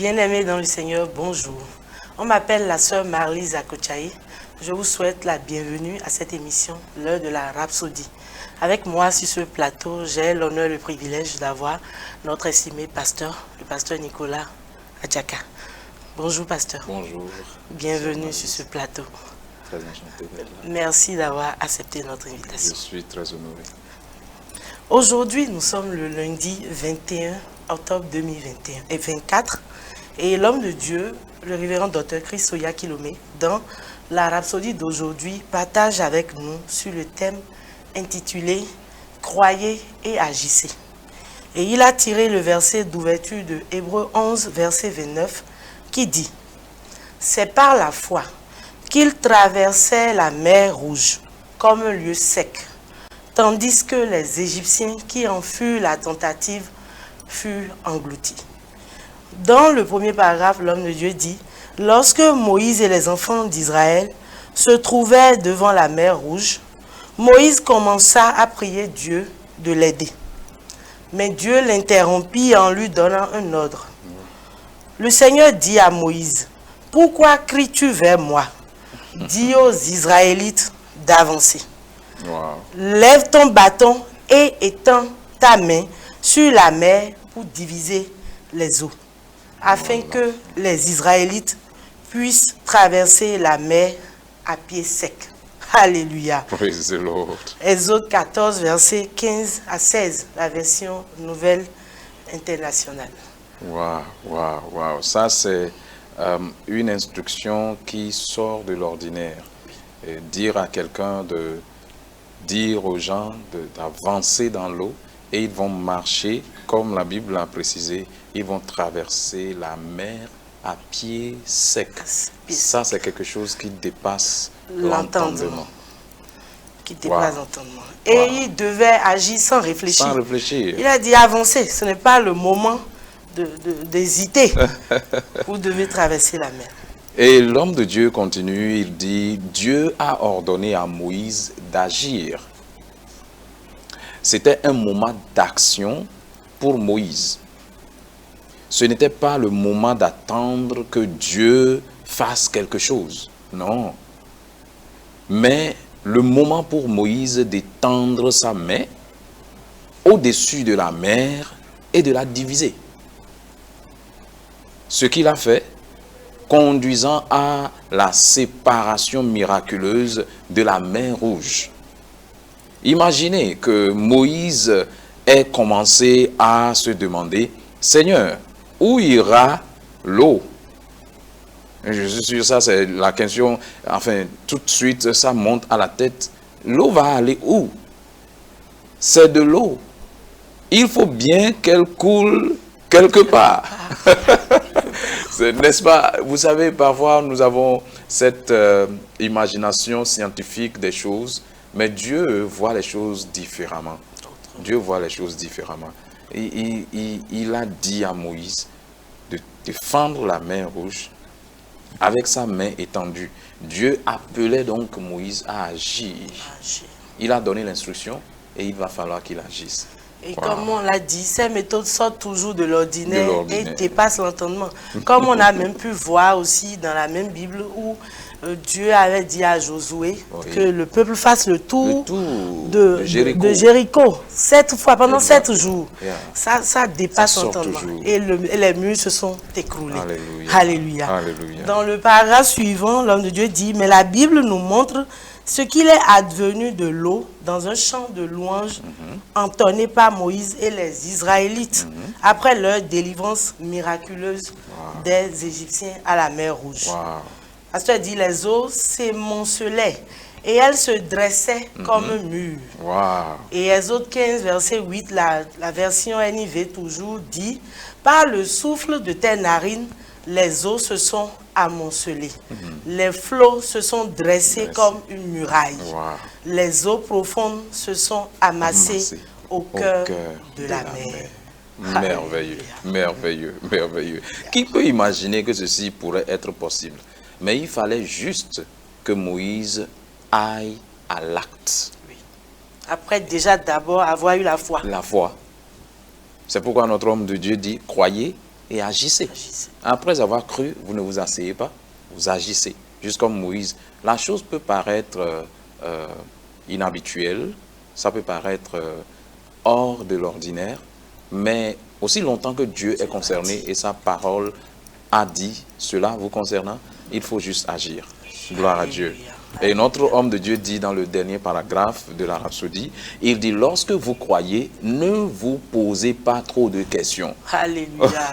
Bien-aimés dans le Seigneur, bonjour. On m'appelle la sœur Marlise Akochaï. Je vous souhaite la bienvenue à cette émission, l'heure de la Rhapsodie. Avec moi sur ce plateau, j'ai l'honneur et le privilège d'avoir notre estimé pasteur, le pasteur Nicolas Adjaka. Bonjour pasteur. Bonjour. Bienvenue sur ce plateau. Très enchanté d'être là. Merci d'avoir accepté notre invitation. Je suis très honoré. Aujourd'hui, nous sommes le lundi 21 octobre 2021 et 24. Et l'homme de Dieu, le révérend docteur Christ Oya Kilomé, dans la Rhapsodie d'aujourd'hui, partage avec nous sur le thème intitulé « Croyez et agissez ». Et il a tiré le verset d'ouverture de Hébreux 11, verset 29, qui dit « C'est par la foi qu'ils traversaient la mer Rouge comme un lieu sec, tandis que les Égyptiens qui en furent la tentative furent engloutis. » Dans le premier paragraphe, l'homme de Dieu dit « Lorsque Moïse et les enfants d'Israël se trouvaient devant la mer Rouge, Moïse commença à prier Dieu de l'aider. Mais Dieu l'interrompit en lui donnant un ordre. Le Seigneur dit à Moïse, « Pourquoi cries-tu vers moi? Dis aux Israélites d'avancer. Lève ton bâton et étends ta main sur la mer pour diviser les eaux, afin que les Israélites puissent traverser la mer à pied sec. » Alléluia. Praise the Lord. Exode 14, versets 15 à 16, la version nouvelle internationale. Wow. Ça, c'est une instruction qui sort de l'ordinaire. Dire à quelqu'un dire aux gens d'avancer dans l'eau et ils vont marcher, comme la Bible l'a précisé, ils vont traverser la mer à pied sec. Ça, c'est quelque chose qui dépasse l'entendement. Qui dépasse l'entendement. Et il devait agir sans réfléchir. Sans réfléchir. Il a dit avancer, ce n'est pas le moment d'hésiter. Vous devez traverser la mer. Et l'homme de Dieu continue, il dit, Dieu a ordonné à Moïse d'agir. C'était un moment d'action pour Moïse. Ce n'était pas le moment d'attendre que Dieu fasse quelque chose. Non. Mais le moment pour Moïse d'étendre sa main au-dessus de la mer et de la diviser. Ce qu'il a fait, conduisant à la séparation miraculeuse de la mer Rouge. Imaginez que Moïse ait commencé à se demander, Seigneur, où ira l'eau? Je suis sûr, ça c'est la question, enfin, tout de suite, ça monte à la tête. L'eau va aller où? C'est de l'eau. Il faut bien qu'elle coule quelque part. N'est-ce pas? Vous savez, parfois, nous avons cette imagination scientifique des choses, mais Dieu voit les choses différemment. Dieu voit les choses différemment. Il a dit à Moïse de fendre la mer Rouge avec sa main étendue. Dieu appelait donc Moïse à agir. Il a donné l'instruction et il va falloir qu'il agisse. Et comme on l'a dit, ces méthodes sortent toujours de l'ordinaire et dépassent l'entendement. Comme on a même pu voir aussi dans la même Bible où Dieu avait dit à Josué que le peuple fasse le tour de Jéricho. 7 fois, pendant 7 jours. Ça dépasse l'entendement. Et les murs se sont écroulés. Alléluia. Dans le paragraphe suivant, l'homme de Dieu dit, mais la Bible nous montre ce qu'il est advenu de l'eau dans un chant de louange entonné par Moïse et les Israélites après leur délivrance miraculeuse des Égyptiens à la mer Rouge. Pasteur dit, les eaux s'émoncelaient et elles se dressaient comme un mur. Et Exode 15, verset 8, la version NIV toujours dit, par le souffle de tes narines, les eaux se sont amoncelées. Les flots se sont dressés comme une muraille. Les eaux profondes se sont amassées au cœur de la mer. Merveilleux. Qui peut imaginer que ceci pourrait être possible? Mais il fallait juste que Moïse aille à l'acte. Après d'abord avoir eu la foi. La foi. C'est pourquoi notre homme de Dieu dit, croyez et agissez. Agissez. Après avoir cru, vous ne vous asseyez pas, vous agissez. Juste comme Moïse. La chose peut paraître inhabituelle, ça peut paraître hors de l'ordinaire, mais aussi longtemps que Dieu est concerné et sa parole a dit cela vous concernant, il faut juste agir. Gloire à Dieu. Et notre homme de Dieu dit dans le dernier paragraphe de la Rhapsodie, il dit, lorsque vous croyez, ne vous posez pas trop de questions. Alléluia.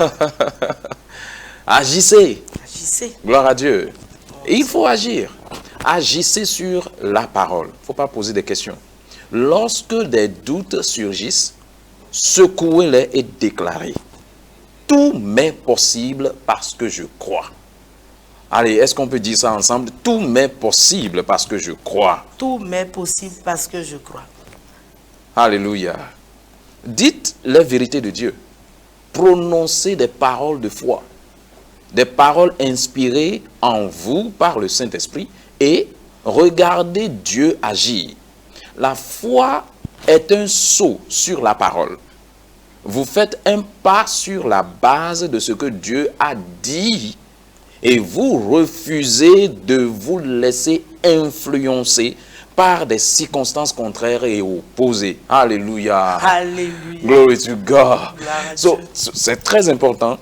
Agissez. Agissez. Gloire à Dieu. Et il faut agir. Agissez sur la parole. Il ne faut pas poser des questions. Lorsque des doutes surgissent, secouez-les et déclarez. Tout m'est possible parce que je crois. Allez, est-ce qu'on peut dire ça ensemble? Tout m'est possible parce que je crois. Tout m'est possible parce que je crois. Alléluia. Dites les vérités de Dieu. Prononcez des paroles de foi. Des paroles inspirées en vous par le Saint-Esprit et regardez Dieu agir. La foi est un saut sur la parole. Vous faites un pas sur la base de ce que Dieu a dit et vous refusez de vous laisser influencer par des circonstances contraires et opposées. Alléluia. Alléluia. Glory to God. Dieu. C'est très important,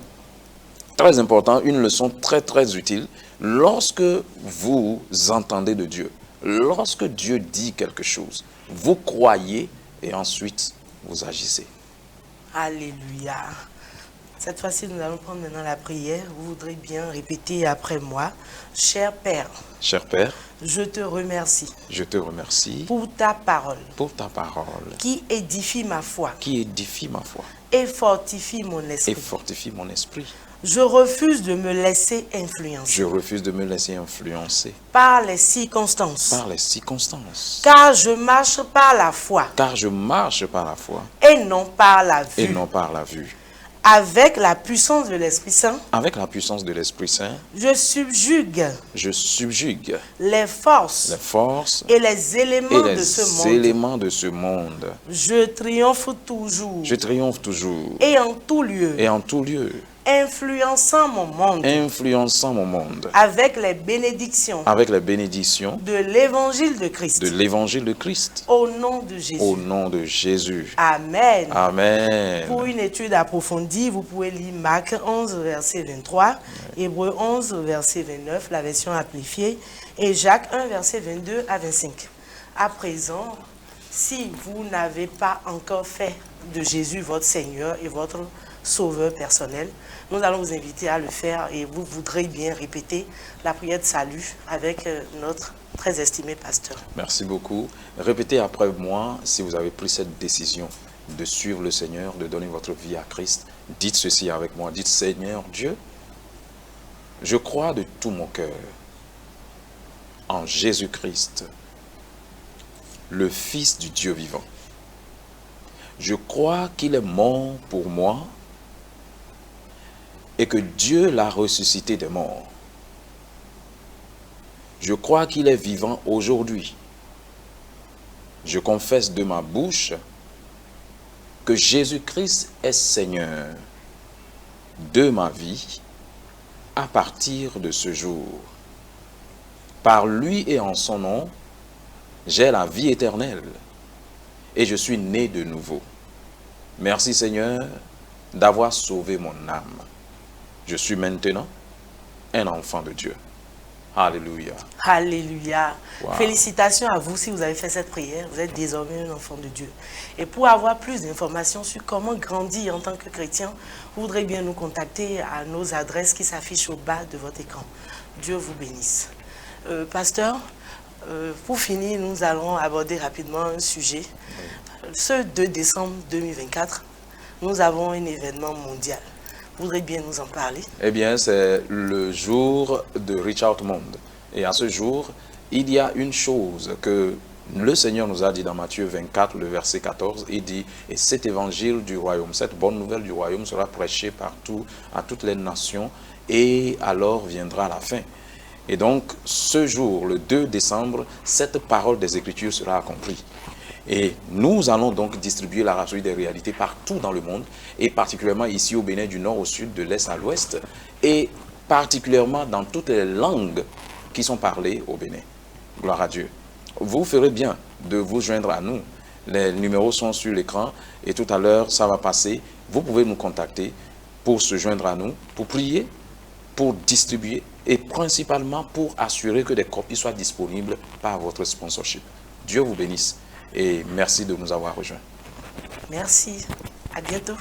une leçon très très utile. Lorsque vous entendez de Dieu, lorsque Dieu dit quelque chose, vous croyez et ensuite vous agissez. Alléluia. Cette fois-ci, nous allons prendre maintenant la prière. Vous voudrez bien répéter après moi. Cher Père, Cher Père, je te remercie je te remercie pour ta parole pour ta parole qui édifie ma foi qui édifie ma foi et fortifie mon et esprit. fortifie mon esprit. Je refuse de me laisser influencer Je refuse de me laisser influencer par les circonstances, par les circonstances, car je marche par la foi car je marche par la foi et non par la et vue. non par la vue. Avec la puissance de l'Esprit Saint, Avec la puissance de l'Esprit Saint, je subjugue je subjugue les forces les forces et les éléments et de ce les monde. éléments de ce monde. Je triomphe toujours Je triomphe toujours et en tout lieu, et en tout lieu, influençant mon monde influençant mon monde avec les bénédictions avec les bénédictions de l'évangile de Christ. de l'évangile de Christ. Au nom de Jésus. Au nom de Jésus. Amen. Amen. Pour une étude approfondie, vous pouvez lire Marc 11, verset 23, Hébreux 11, verset 29, la version amplifiée, et Jacques 1, verset 22 à 25. À présent, si vous n'avez pas encore fait de Jésus votre Seigneur et votre Sauveur personnel, nous allons vous inviter à le faire et vous voudrez bien répéter la prière de salut avec notre très estimé pasteur. Merci beaucoup. Répétez après moi si vous avez pris cette décision de suivre le Seigneur, de donner votre vie à Christ. Dites ceci avec moi. Dites, Seigneur Dieu, je crois de tout mon cœur en Jésus-Christ, le Fils du Dieu vivant. Je crois qu'il est mort pour moi et que Dieu l'a ressuscité des morts. Je crois qu'il est vivant aujourd'hui. Je confesse de ma bouche que Jésus-Christ est Seigneur de ma vie à partir de ce jour. Par lui et en son nom, j'ai la vie éternelle et je suis né de nouveau. Merci Seigneur d'avoir sauvé mon âme. Je suis maintenant un enfant de Dieu. Alléluia. Alléluia. Wow. Félicitations à vous si vous avez fait cette prière. Vous êtes désormais un enfant de Dieu. Et pour avoir plus d'informations sur comment grandir en tant que chrétien, vous voudrez bien nous contacter à nos adresses qui s'affichent au bas de votre écran. Dieu vous bénisse. Pasteur, pour finir, nous allons aborder rapidement un sujet. Ce 2 décembre 2024, nous avons un événement mondial. Vous voudrez bien nous en parler? Eh bien, c'est le jour de Reach Out Monde. Et à ce jour, il y a une chose que le Seigneur nous a dit dans Matthieu 24, le verset 14. Il dit, et cet évangile du royaume, cette bonne nouvelle du royaume sera prêchée partout, à toutes les nations, et alors viendra la fin. Et donc, ce jour, le 2 décembre, cette parole des Écritures sera accomplie. Et nous allons donc distribuer la Rhapsodie des réalités partout dans le monde, et particulièrement ici au Bénin, du nord au sud, de l'est à l'ouest, et particulièrement dans toutes les langues qui sont parlées au Bénin. Gloire à Dieu. Vous ferez bien de vous joindre à nous. Les numéros sont sur l'écran et tout à l'heure, ça va passer. Vous pouvez nous contacter pour se joindre à nous, pour prier, pour distribuer et principalement pour assurer que des copies soient disponibles par votre sponsorship. Dieu vous bénisse et merci de nous avoir rejoints. Merci. À bientôt.